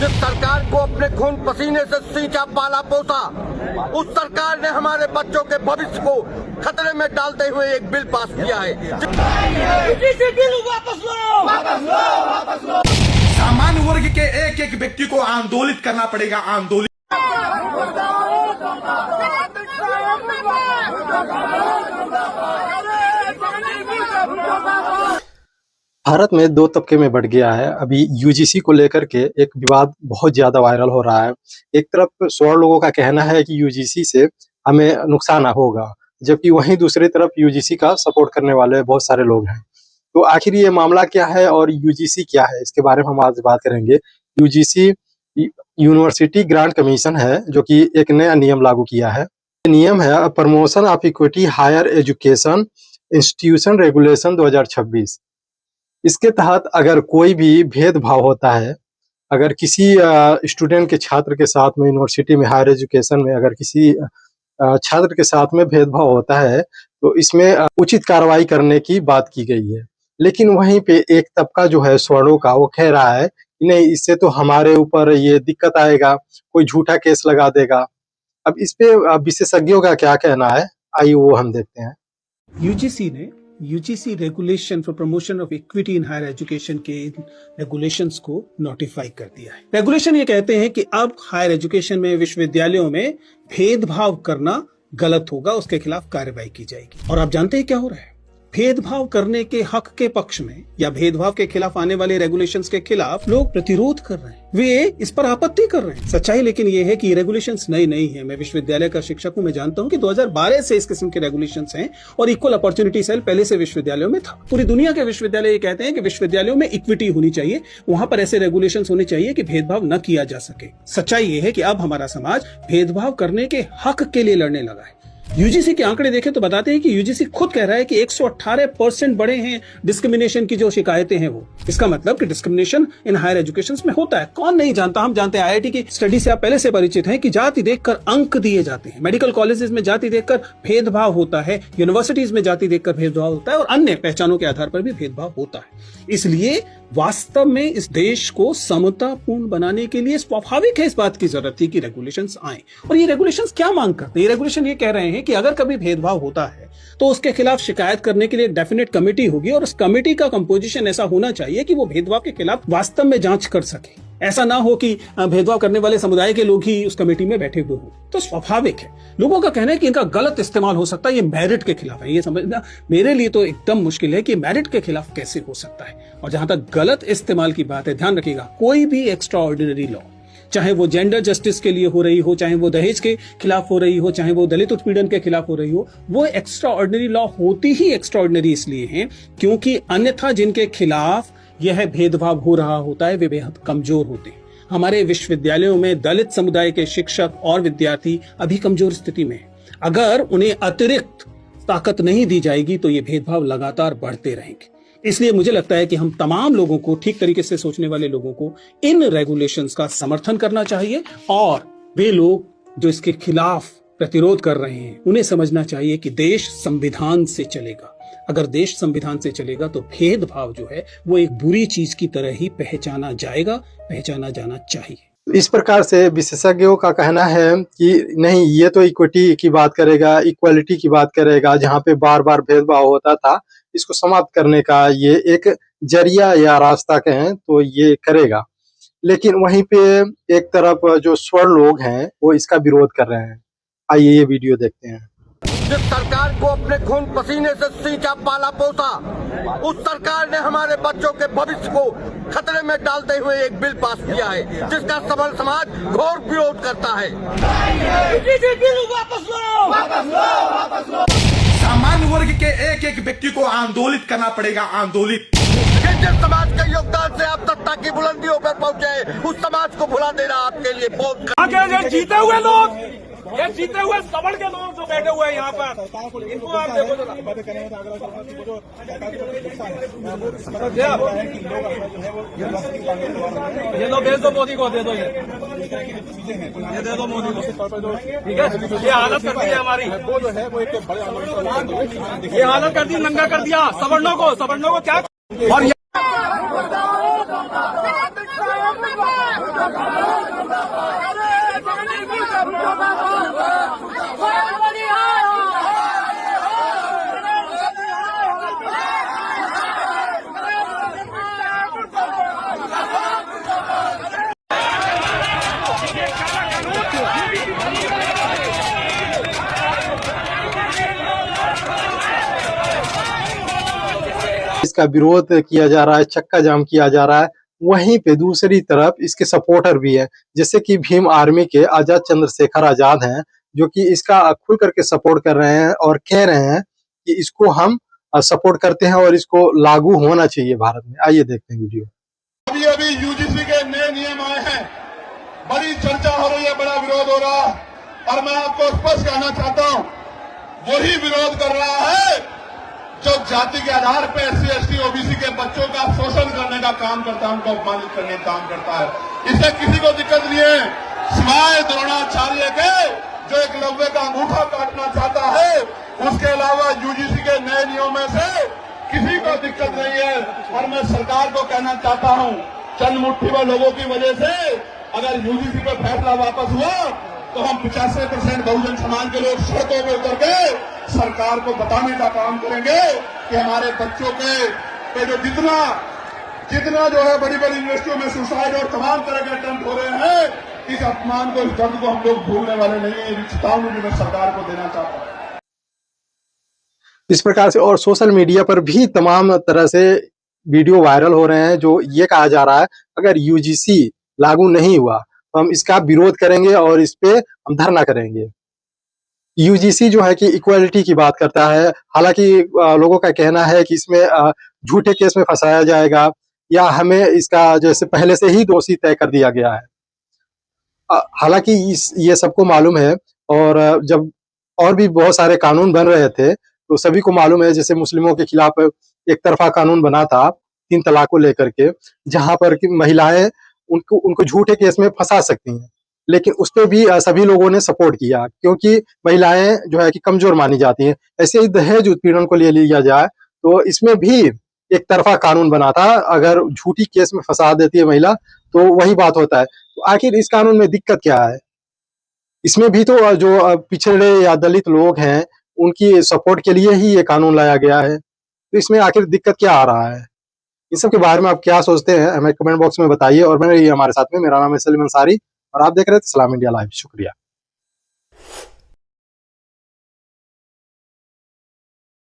जिस सरकार को अपने खून पसीने से सींचा पाला पोसा, उस सरकार ने हमारे बच्चों के भविष्य को खतरे में डालते हुए एक बिल पास किया है। बिल वापस लो, वापस लो, वापस लो। सामान्य वर्ग के एक एक व्यक्ति को आंदोलित करना पड़ेगा। आंदोलित भारत में दो तबके में बढ़ गया है। अभी यूजीसी को लेकर के एक विवाद बहुत ज्यादा वायरल हो रहा है। एक तरफ 100 लोगों का कहना है कि यूजीसी से हमें नुकसान होगा, जबकि वहीं दूसरी तरफ यूजीसी का सपोर्ट करने वाले बहुत सारे लोग हैं। तो आखिर ये मामला क्या है और यूजीसी क्या है, इसके बारे में हम आज बात करेंगे। यूजीसी यूनिवर्सिटी ग्रांट कमीशन है, जो कि एक नया नियम लागू किया है। नियम है promotion of equity higher education institution regulation 2026। इसके तहत अगर कोई भी भेदभाव होता है, अगर किसी स्टूडेंट के छात्र के साथ में यूनिवर्सिटी में हायर एजुकेशन में अगर किसी छात्र के साथ में भेदभाव होता है, तो इसमें उचित कार्रवाई करने की बात की गई है। लेकिन वहीं पे एक तबका जो है स्वर्णों का, वो कह रहा है कि नहीं, इससे तो हमारे ऊपर ये दिक्कत आएगा, कोई झूठा केस लगा देगा। अब इस पे विशेषज्ञों का क्या कहना है, आइए वो हम देखते हैं। यूजीसी ने UGC regulation for promotion of equity in higher education के रेगुलेशंस को नोटिफाई कर दिया है। रेगुलेशन ये कहते हैं कि अब हायर एजुकेशन में, विश्वविद्यालयों में भेदभाव करना गलत होगा, उसके खिलाफ कार्रवाई की जाएगी। और आप जानते हैं क्या हो रहा है? भेदभाव करने के हक के पक्ष में या भेदभाव के खिलाफ आने वाले रेगुलेशंस के खिलाफ लोग प्रतिरोध कर रहे हैं, वे इस पर आपत्ति कर रहे हैं। सच्चाई लेकिन ये है कि ये रेगुलेशंस नई नहीं है। मैं विश्वविद्यालय का शिक्षक हूं, मैं जानता हूं कि 2012 से इस किस्म के रेगुलेशंस हैं और इक्वल अपॉर्चुनिटी सेल पहले से विश्वविद्यालयों में था। पूरी दुनिया के विश्वविद्यालय ये कहते हैं कि विश्वविद्यालयों में इक्विटी होनी चाहिए, वहां पर ऐसे रेगुलेशंस होने चाहिए कि भेदभाव न किया जा सके। सच्चाई ये है कि अब हमारा समाज भेदभाव करने के हक के लिए लड़ने लगा है। यूजीसी के आंकड़े देखें तो बताते हैं कि यूजीसी खुद कह रहा है कि 118% बढ़े हैं डिस्क्रिमिनेशन की जो शिकायतें हैं वो। इसका मतलब कि डिस्क्रिमिनेशन इन हायर एजुकेशन में होता है। कौन नहीं जानता, हम जानते हैं। आईआईटी की स्टडी से आप पहले से परिचित हैं कि जाति देखकर अंक दिए जाते हैं, मेडिकल कॉलेजेस में जाति देखकर भेदभाव होता है, यूनिवर्सिटीज में जाति देखकर भेदभाव होता है और अन्य पहचानों के आधार पर भी भेदभाव होता है। इसलिए वास्तव में इस देश को समतापूर्ण बनाने के लिए स्वाभाविक है, इस बात की जरूरत थी कि रेगुलेशंस आए। और ये रेगुलेशंस क्या मांग करते हैं? ये रेगुलेशन ये कह रहे हैं कि अगर कभी भेदभाव होता है तो उसके खिलाफ शिकायत करने के लिए एक डेफिनेट कमेटी होगी और उस कमेटी का कंपोजिशन ऐसा होना चाहिए कि वो भेदभाव के खिलाफ वास्तव में जांच कर सके। ऐसा ना हो कि भेदभाव करने वाले समुदाय के लोग ही उस कमेटी में बैठे हुए हों। तो स्वाभाविक है, लोगों का कहना है कि इनका गलत इस्तेमाल हो सकता है, ये मेरिट के खिलाफ है। ये समझना मेरे लिए तो एकदम मुश्किल है कि मेरिट के खिलाफ कैसे हो सकता है। और जहां तक गलत इस्तेमाल की बात है, ध्यान रखिएगा, कोई भी एक्स्ट्रा ऑर्डिनरी लॉ, चाहे वो जेंडर जस्टिस के लिए हो रही हो, चाहे वो दहेज के खिलाफ हो रही हो, चाहे वो दलित उत्पीड़न के खिलाफ हो रही हो, वो एक्स्ट्रा ऑर्डिनरी लॉ होती ही एक्स्ट्रा ऑर्डिनरी इसलिए है क्योंकि अन्यथा जिनके खिलाफ यह भेदभाव हो रहा होता है वे बेहद कमजोर होते हैं। हमारे विश्वविद्यालयों में दलित समुदाय के शिक्षक और विद्यार्थी अभी कमजोर स्थिति में हैं। अगर उन्हें अतिरिक्त ताकत नहीं दी जाएगी तो ये भेदभाव लगातार बढ़ते रहेंगे। इसलिए मुझे लगता है कि हम तमाम लोगों को, ठीक तरीके से सोचने वाले लोगों को, इन रेगुलेशंस का समर्थन करना चाहिए और वे लोग जो इसके खिलाफ प्रतिरोध कर रहे हैं उन्हें समझना चाहिए कि देश संविधान से चलेगा। अगर देश संविधान से चलेगा तो भेदभाव जो है वो एक बुरी चीज की तरह ही पहचाना जाएगा, पहचाना जाना चाहिए। इस प्रकार से विशेषज्ञों का कहना है कि नहीं, ये तो इक्विटी की बात करेगा, इक्वालिटी की बात करेगा, जहाँ पे बार बार भेदभाव होता था, इसको समाप्त करने का ये एक जरिया या रास्ता कहें तो ये करेगा। लेकिन वहीं पे एक तरफ जो स्वर लोग हैं वो इसका विरोध कर रहे हैं। आइए ये वीडियो देखते हैं। जिस सरकार को अपने खून पसीने से सींचा पाला पोसा, उस सरकार ने हमारे बच्चों के भविष्य को खतरे में डालते हुए एक बिल पास किया है, जिसका सबल समाज घोर विरोध करता है। बिल वापस लो, वापस लो, वापस लो। सामान्य वर्ग के एक एक व्यक्ति को आंदोलित करना पड़ेगा। आंदोलित जिस समाज के योगदान से आप सत्ता की बुलंदियों पर पहुंचे, उस समाज को भुला देना आपके लिए बहुत जीते हुए लोग, ये जीते हुए सबल के लोग जो बैठे हुए हैं यहाँ पर, इनको आप देखो जरा। ये लो, भेज दो मोदी को, दे दो, ये दे दो मोदी को, ठीक है। ये हालत कर दी है हमारी, ये हालत कर दी, नंगा कर दिया सवर्णों को क्या। और इसका विरोध किया जा रहा है, चक्का जाम किया जा रहा है। वहीं पे दूसरी तरफ इसके सपोर्टर भी है, जैसे कि भीम आर्मी के आजाद चंद्रशेखर आजाद हैं, जो कि इसका खुल करके सपोर्ट कर रहे हैं और कह रहे हैं कि इसको हम सपोर्ट करते हैं और इसको लागू होना चाहिए भारत में। आइए देखते हैं वीडियो। अभी अभी यूजीसी के नए नियम आए हैं, बड़ी चर्चा हो रही है, बड़ा विरोध हो रहा है, और मैं आपको स्पष्ट कहना चाहता हूं, वही विरोध कर रहा है जो जाति के आधार पर SC ST OBC के बच्चों का शोषण करने का काम करता है, उनको अपमानित करने का काम करता है। इससे किसी को दिक्कत नहीं है, सिवाय द्रोणाचार्य के जो एकलव्य का अंगूठा काटना चाहता है, उसके अलावा यूजीसी के नए नियमों से किसी को दिक्कत नहीं है। और मैं सरकार को कहना चाहता हूं, चंद मुट्ठी भर लोगों की वजह से अगर यूजीसी पर फैसला वापस हुआ तो हम 85% बहुजन समाज के लोग सड़कों पर उतर के सरकार को बताने का काम करेंगे कि हमारे बच्चों के जो जितना जो है बड़ी बड़ी यूनिवर्सिटियों में सुसाइड और तमाम तरह के अटेम्प्ट हो रहे हैं, इस अपमान को, इस दर्द को हम लोग भूलने वाले नहीं है। ये चेतावनी मैं सरकार को देना चाहता हूं। इस प्रकार से और सोशल मीडिया पर भी तमाम तरह से वीडियो वायरल हो रहे हैं, जो ये कहा जा रहा है अगर यूजीसी लागू नहीं हुआ तो हम इसका विरोध करेंगे और इस पे हम धरना करेंगे। यूजीसी जो है कि इक्वालिटी की बात करता है, हालांकि लोगों का कहना है कि इसमें झूठे केस में फंसाया जाएगा या हमें इसका जैसे पहले से ही दोषी तय कर दिया गया है। हालांकि ये सबको मालूम है, और जब और भी बहुत सारे कानून बन रहे थे तो सभी को मालूम है, जैसे मुस्लिमों के खिलाफ एक तरफा कानून बना था 3 तलाक को लेकर के, जहां पर कि महिलाएं उनको झूठे केस में फंसा सकती हैं, लेकिन उस पे भी सभी लोगों ने सपोर्ट किया, क्योंकि महिलाएं जो है कि कमजोर मानी जाती हैं। ऐसे ही दहेज उत्पीड़न को ले लिया जाए तो इसमें भी एक तरफा कानून बना था, अगर झूठी केस में फंसा देती है महिला तो वही बात होता है। तो आखिर इस कानून में दिक्कत क्या है? इसमें भी तो जो पिछड़े या दलित लोग हैं उनकी सपोर्ट के लिए ही ये कानून लाया गया है, तो इसमें आखिर दिक्कत क्या आ रहा है? इस सब के बारे में आप क्या सोचते हैं हमें कमेंट बॉक्स में बताइए। और मेरे हमारे साथ में, मेरा नाम है सलीम अंसारी और आप देख रहे थे सलाम इंडिया लाइव। शुक्रिया।